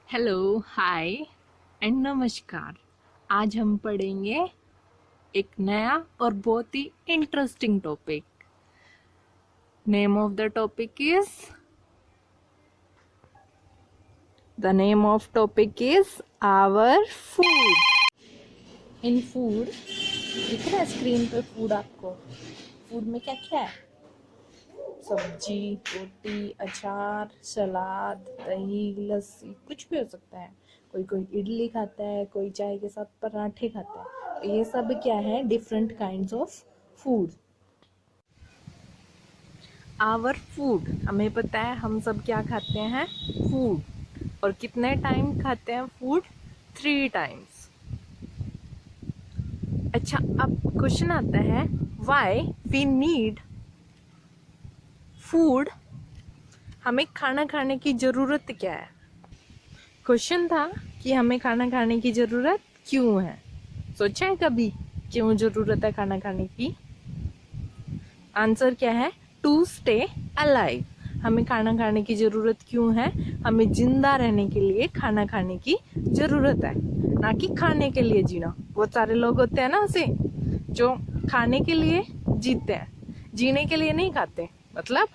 Hello, hi and नमस्कार। आज हम पढ़ेंगे एक नया और बहुत ही interesting topic. Name of the topic is our food. इन फूड दिख रहा है स्क्रीन पे फूड आपको। फूड में क्या क्या है? सब्जी, रोटी, अचार, सलाद, दही, लस्सी, कुछ भी हो सकता है। कोई कोई इडली खाता है, कोई चाय के साथ पराठे खाता है। तो ये सब क्या है? Different kinds of food. Our food, हमें पता है हम सब क्या खाते हैं? फूड। और कितने टाइम खाते हैं फूड? 3 टाइम्स। अच्छा, अब क्वेश्चन आता है, व्हाई वी नीड फूड? हमें खाना खाने की जरूरत क्या है? क्वेश्चन था कि हमें खाना खाने की जरूरत क्यों है। सोचा है कभी क्यों जरूरत है खाना खाने की? आंसर क्या है? To stay alive. हमें खाना खाने की जरूरत क्यों है? हमें जिंदा रहने के लिए खाना खाने की जरूरत है, ना कि खाने के लिए जीना। बहुत सारे लोग होते हैं ना ऐसे जो खाने के लिए जीते हैं, जीने के लिए नहीं खाते। मतलब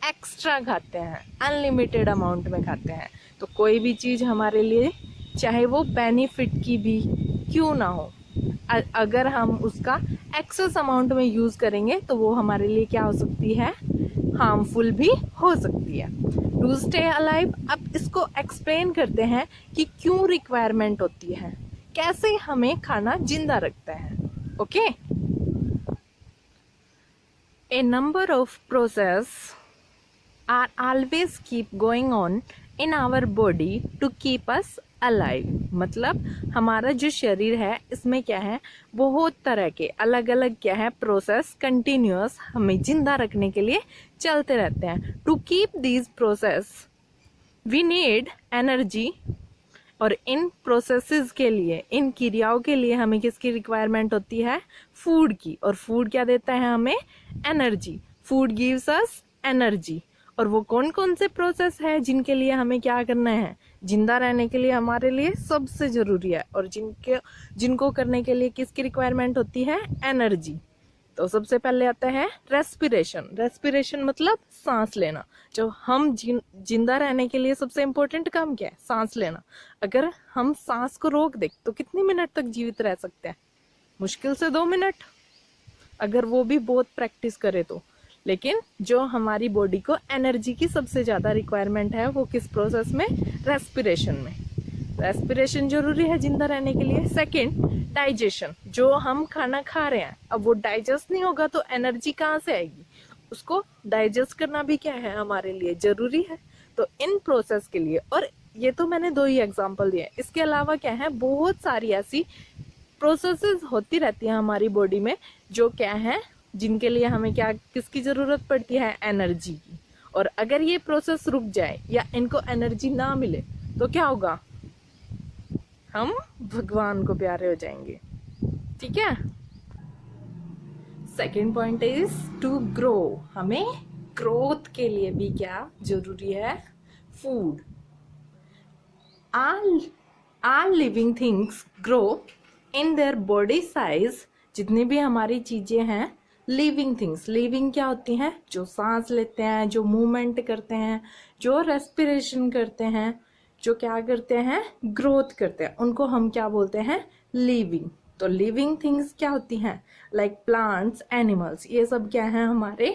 एक्स्ट्रा खाते हैं, अनलिमिटेड अमाउंट में खाते हैं। तो कोई भी चीज हमारे लिए, चाहे वो बेनिफिट की भी क्यों ना हो, अगर हम उसका एक्सेस अमाउंट में यूज करेंगे तो वो हमारे लिए क्या हो सकती है? हार्मफुल भी हो सकती है। टू स्टे अलाइव, अब इसको एक्सप्लेन करते हैं कि क्यों रिक्वायरमेंट होती है, कैसे हमें खाना जिंदा रखता है। Okay, A number of process are always keep going on in our body to keep us alive। मतलब हमारा जो शरीर है इसमें क्या है? बहुत तरह के अलग अलग क्या है? प्रोसेस कंटिन्यूअस हमें जिंदा रखने के लिए चलते रहते हैं। To keep these process we need energy. और इन प्रोसेसेस के लिए, इन क्रियाओं के लिए हमें किसकी रिक्वायरमेंट होती है? फूड की। और फूड क्या देता है हमें? Energy. Food gives us energy. और वो कौन कौन से प्रोसेस है जिनके लिए हमें क्या करना है? जिंदा रहने के लिए हमारे लिए सबसे जरूरी है, और जिनको करने के लिए किसकी रिक्वायरमेंट होती है? एनर्जी। तो सबसे पहले आता है रेस्पिरेशन। रेस्पिरेशन मतलब सांस लेना। जो हम जिंदा रहने के लिए सबसे इंपॉर्टेंट काम क्या है? सांस लेना। अगर हम सांस को रोक दे तो कितने मिनट तक जीवित रह सकते हैं? मुश्किल से 2 मिनट, अगर वो भी बहुत प्रैक्टिस करे तो। लेकिन जो हमारी बॉडी को एनर्जी की सबसे ज्यादा रिक्वायरमेंट है वो किस प्रोसेस में? रेस्पिरेशन में। रेस्पिरेशन जरूरी है जिंदा रहने के लिए। Second, digestion. जो हम खाना खा रहे हैं, अब वो डाइजेस्ट नहीं होगा तो एनर्जी कहाँ से आएगी? उसको डाइजेस्ट करना भी क्या है? हमारे लिए जरूरी है। तो इन प्रोसेस के लिए, और ये तो मैंने 2 ही एग्जांपल दिए, इसके अलावा क्या है? बहुत सारी ऐसी प्रोसेसेस होती रहती है हमारी बॉडी में जो क्या है, जिनके लिए हमें क्या, किसकी जरूरत पड़ती है? एनर्जी की। और अगर ये प्रोसेस रुक जाए या इनको एनर्जी ना मिले तो क्या होगा? हम भगवान को प्यारे हो जाएंगे। ठीक है। Second point is to grow. हमें ग्रोथ के लिए भी क्या जरूरी है? Food. all living things grow in their body size. जितनी भी हमारी चीजें हैं लिविंग थिंग्स, लिविंग क्या होती हैं? जो सांस लेते हैं, जो मूवमेंट करते हैं, जो रेस्पिरेशन करते हैं, जो क्या करते हैं? ग्रोथ करते हैं, उनको हम क्या बोलते हैं? लिविंग। तो लिविंग थिंग्स क्या होती हैं? लाइक प्लांट्स, एनिमल्स, ये सब क्या है? हमारे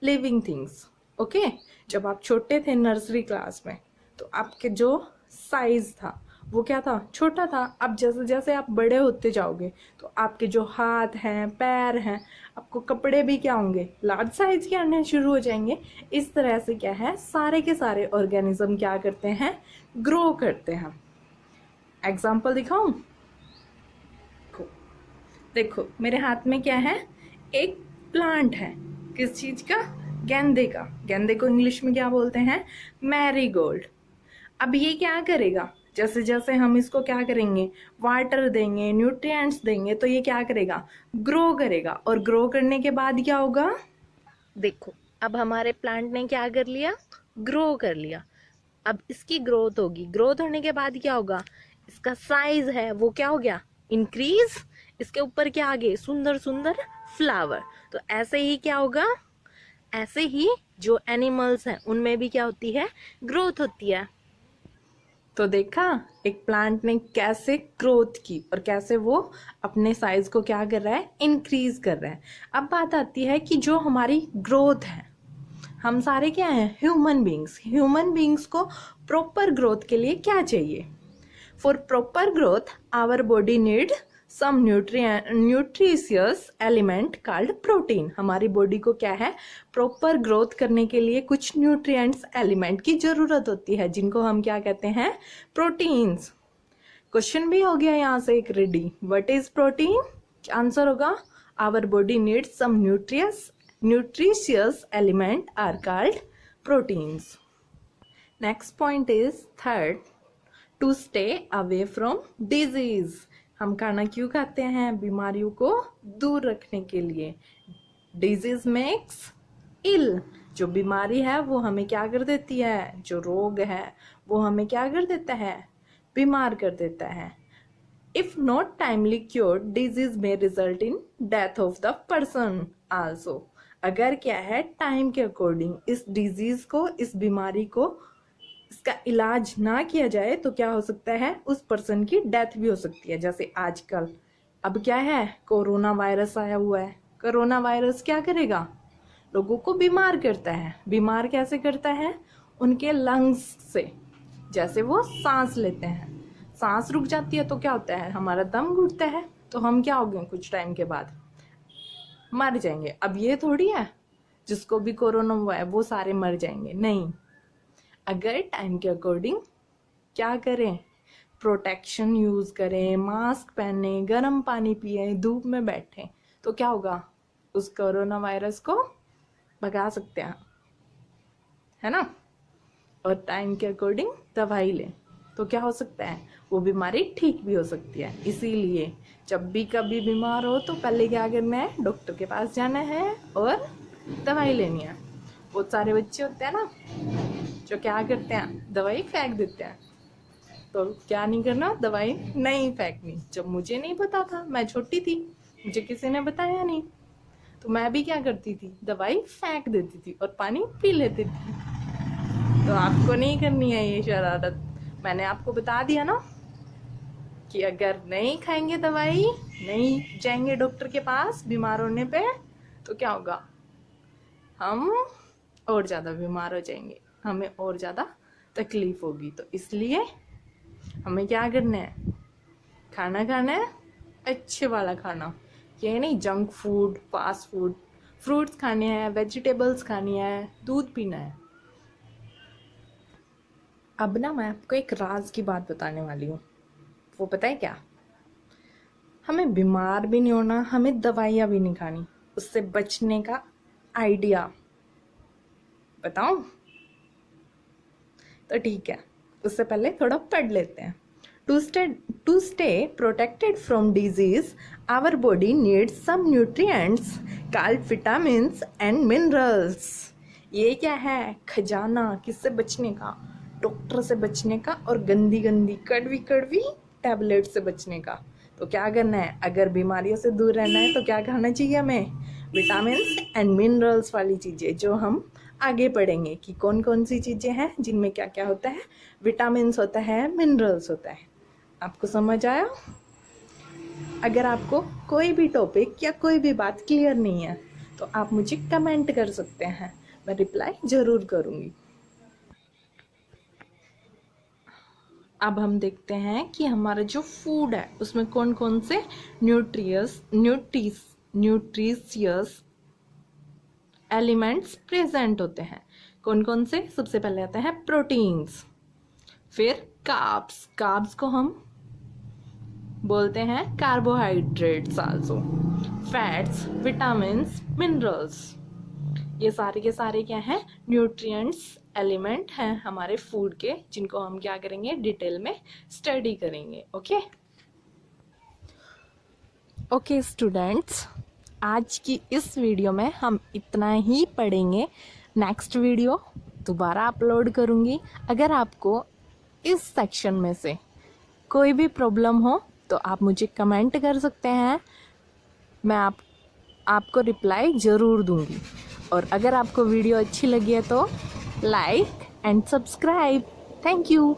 लिविंग थिंग्स। ओके। जब आप छोटे थे नर्सरी क्लास में तो आपके जो साइज था वो क्या था? छोटा था। अब जैसे जैसे आप बड़े होते जाओगे तो आपके जो हाथ हैं, पैर हैं, आपको कपड़े भी क्या होंगे? लार्ज साइज के आने शुरू हो जाएंगे। इस तरह से क्या है? सारे के सारे ऑर्गेनिज्म क्या करते हैं? ग्रो करते हैं। एग्जाम्पल दिखाऊं? देखो मेरे हाथ में क्या है? एक प्लांट है। किस चीज का? गेंदे का। गेंदे को इंग्लिश में क्या बोलते हैं? मैरीगोल्ड। अब ये क्या करेगा? जैसे जैसे हम इसको क्या करेंगे? वाटर देंगे, न्यूट्रिएंट्स देंगे, तो ये क्या करेगा? ग्रो करेगा। और ग्रो करने के बाद क्या होगा? देखो अब हमारे प्लांट ने क्या कर लिया? ग्रो कर लिया। अब इसकी ग्रोथ होगी, ग्रोथ होने के बाद क्या होगा, इसका साइज है वो क्या हो गया, इंक्रीज। इसके ऊपर क्या आ गए, सुंदर सुंदर फ्लावर। तो ऐसे ही क्या होगा, ऐसे ही जो एनिमल्स हैं उनमें भी क्या होती है, ग्रोथ होती है। तो देखा एक प्लांट ने कैसे ग्रोथ की और कैसे वो अपने साइज को क्या कर रहा है, इंक्रीज कर रहा है। अब बात आती है कि जो हमारी ग्रोथ है, हम सारे क्या हैं, ह्यूमन बींग्स। ह्यूमन बींग्स को प्रॉपर ग्रोथ के लिए क्या चाहिए, for proper growth our body need some nutritious element called protein. हमारी बॉडी को क्या है, प्रॉपर ग्रोथ करने के लिए कुछ न्यूट्रिएंट्स एलिमेंट की जरूरत होती है, जिनको हम क्या कहते हैं, प्रोटीन्स। क्वेश्चन भी हो गया यहाँ से एक रेडी, व्हाट इज प्रोटीन, आंसर होगा our body needs some nutritious element are called proteins. Next point is third, to stay away from disease. हम खाना क्यों खाते हैं, बीमारियों को दूर रखने के लिए। डिजीज मेक्स इल, जो बीमारी है वो हमें क्या कर देती है, जो रोग है वो हमें क्या कर देता है, बीमार कर देता है। If not timely cured disease may result in death of the person also. अगर क्या है, टाइम के अकॉर्डिंग इस डिजीज को, इस बीमारी को, इसका इलाज ना किया जाए तो क्या हो सकता है, उस पर्सन की डेथ भी हो सकती है। जैसे आजकल अब क्या है, कोरोना वायरस आया हुआ है। कोरोना वायरस क्या करेगा, लोगों को बीमार करता है। बीमार कैसे करता है, उनके लंग्स से, जैसे वो सांस लेते हैं, सांस रुक जाती है तो क्या होता है, हमारा दम घुटता है, तो हम क्या हो गए, कुछ टाइम के बाद मर जाएंगे। अब ये थोड़ी है जिसको भी कोरोना हुआ है वो सारे मर जाएंगे, नहीं। अगर टाइम के अकॉर्डिंग क्या करें, प्रोटेक्शन यूज करें, मास्क पहने, गर्म पानी पिए, धूप में बैठें, तो क्या होगा, उस कोरोना वायरस को भगा सकते हैं, है ना। और टाइम के अकॉर्डिंग दवाई लें तो क्या हो सकता है, वो बीमारी ठीक भी हो सकती है। इसीलिए जब भी कभी बीमार हो तो पहले क्या करना है, डॉक्टर के पास जाना है और दवाई लेनी है। बहुत सारे बच्चे होते हैं ना जो क्या करते हैं, दवाई फेंक देते हैं। तो क्या नहीं करना, दवाई नहीं फेंकनी। जब मुझे नहीं पता था, मैं छोटी थी, मुझे किसी ने बताया नहीं, तो मैं भी क्या करती थी, दवाई फेंक देती थी और पानी पी लेती थी। तो आपको नहीं करनी है ये शरारत। मैंने आपको बता दिया ना कि अगर नहीं खाएंगे दवाई, नहीं जाएंगे डॉक्टर के पास बीमार होने पे, तो क्या होगा, हम और ज़्यादा बीमार हो जाएंगे, हमें और ज़्यादा तकलीफ होगी। तो इसलिए हमें क्या करना है, खाना खाना है अच्छे वाला खाना, ये नहीं junk food, fast food. Fruits खाने हैं, वेजिटेबल्स खानी है, दूध पीना है। अब ना मैं आपको एक राज की बात बताने वाली हूँ। वो पता है क्या, हमें बीमार भी नहीं होना, हमें दवाइयाँ भी नहीं खानी। उससे बचने का आइडिया बताऊं? तो ठीक है, उससे पहले थोड़ा पढ़ लेते हैं। To stay protected from disease our body needs some nutrients called vitamins and minerals. ये क्या है, खजाना, किससे बचने का, डॉक्टर से बचने का और गंदी गंदी कड़वी कड़वी टैबलेट से बचने का। तो क्या करना है, अगर बीमारियों से दूर रहना है तो क्या खाना चाहिए हमें, विटामिन्स एंड मिनरल्स वाली चीज़ें, जो हम आगे पढ़ेंगे कि कौन कौन सी चीज़ें हैं जिनमें क्या क्या होता है, विटामिन्स होता है, मिनरल्स होता है। आपको समझ आया? अगर आपको कोई भी टॉपिक या कोई भी बात क्लियर नहीं है तो आप मुझे कमेंट कर सकते हैं, मैं रिप्लाई ज़रूर करूँगी। अब हम देखते हैं कि हमारा जो फूड है उसमें कौन कौन से न्यूट्रिशियस एलिमेंट्स प्रेजेंट होते हैं। कौन कौन से, सबसे पहले आता है प्रोटीन्स, फिर कार्ब्स, कार्ब्स को हम बोलते हैं carbohydrates also, fats, vitamins, minerals. ये सारे के सारे क्या हैं, न्यूट्रिएंट्स एलिमेंट हैं हमारे फूड के, जिनको हम क्या करेंगे, डिटेल में स्टडी करेंगे। ओके स्टूडेंट्स, आज की इस वीडियो में हम इतना ही पढ़ेंगे। नेक्स्ट वीडियो दोबारा अपलोड करूँगी। अगर आपको इस सेक्शन में से कोई भी प्रॉब्लम हो तो आप मुझे कमेंट कर सकते हैं, मैं आपको रिप्लाई ज़रूर दूंगी। और अगर आपको वीडियो अच्छी लगी है तो like and subscribe. Thank you.